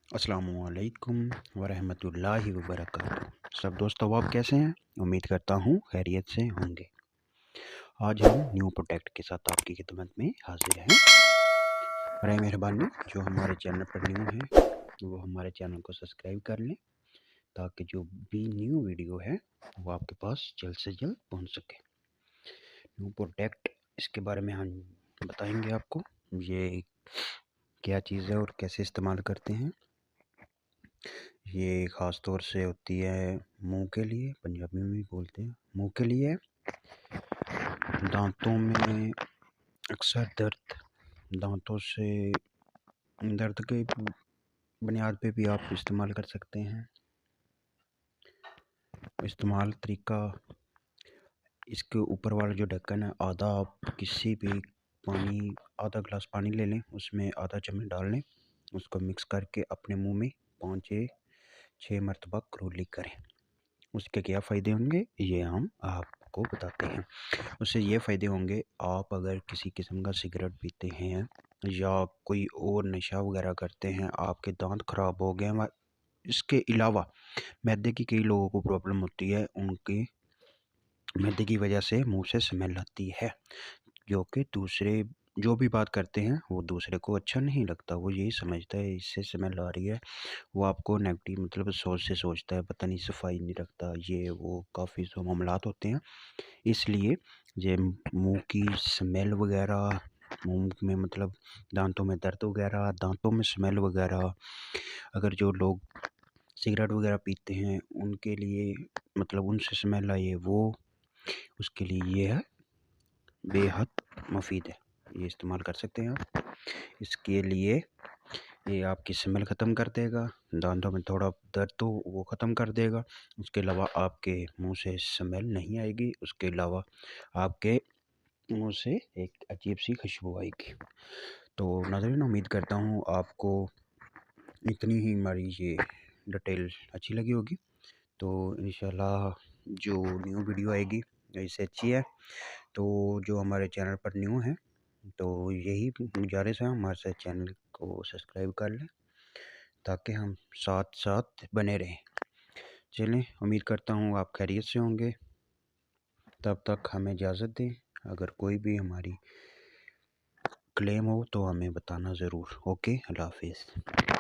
अस्सलामुअलैकुम वरहमतुल्लाहि वबरकातुहू। सब दोस्तों, आप कैसे हैं? उम्मीद करता हूँ खैरियत से होंगे। आज हम न्यू प्रोडक्ट के साथ आपकी खिदमत में हाजिर हैं। बराए मेहरबानी जो हमारे चैनल पर न्यू हैं वो हमारे चैनल को सब्सक्राइब कर लें, ताकि जो भी न्यू वीडियो है वो आपके पास जल्द से जल्द पहुँच सके। न्यू प्रोडक्ट, इसके बारे में हम बताएंगे आपको, ये क्या चीज़ है और कैसे इस्तेमाल करते हैं। ये ख़ास तौर से होती है मुंह के लिए, पंजाबी में भी बोलते हैं मुंह के लिए। दांतों में अक्सर दांतों से दर्द के बुनियाद पे भी आप इस्तेमाल कर सकते हैं। इस्तेमाल तरीका, इसके ऊपर वाला जो ढक्कन है, आधा आप किसी भी आधा गिलास पानी ले लें, उसमें आधा चम्मच डाल लें, उसको मिक्स करके अपने मुंह में 5 से 6 मरतबा कुरली करें। उसके क्या फ़ायदे होंगे ये हम आपको बताते हैं। उससे ये फ़ायदे होंगे, आप अगर किसी किस्म का सिगरेट पीते हैं या कोई और नशा वगैरह करते हैं, आपके दांत ख़राब हो गए हैं। इसके अलावा मैदे की कई लोगों को प्रॉब्लम होती है, उनके मैदे की वजह से मुंह से स्मेल आती है, जो कि दूसरे जो भी बात करते हैं वो दूसरे को अच्छा नहीं लगता। वो यही समझता है इससे स्मेल आ रही है, वो आपको नेगेटिव मतलब सोच से सोचता है, पता नहीं सफाई नहीं रखता, ये वो काफ़ी जो मामलात होते हैं। इसलिए ये मुंह की स्मेल वगैरह, मुंह में मतलब दांतों में दर्द वगैरह, दांतों में स्मेल वगैरह, अगर जो लोग सिगरेट वगैरह पीते हैं उनके लिए मतलब उनसे स्मेल आए वो, उसके लिए ये है बेहद मुफीद है, ये इस्तेमाल कर सकते हैं आप। इसके लिए ये आपकी स्मेल ख़त्म कर देगा, दांतों में थोड़ा दर्द तो वो ख़त्म कर देगा। उसके अलावा आपके मुंह से स्मेल नहीं आएगी, उसके अलावा आपके मुंह से एक अजीब सी खुशबू आएगी। तो नाज़रीन, उम्मीद करता हूँ आपको इतनी ही हमारी ये डिटेल अच्छी लगी होगी। तो इंशाल्लाह जो न्यू वीडियो आएगी इससे अच्छी है। तो जो हमारे चैनल पर न्यू है तो यही गुजारिश है, हमारे साथ चैनल को सब्सक्राइब कर लें ताकि हम साथ साथ बने रहें। चलें, उम्मीद करता हूँ आप खैरियत से होंगे। तब तक हमें इजाज़त दें। अगर कोई भी हमारी क्लेम हो तो हमें बताना ज़रूर। ओके, अल्लाह हाफिज़।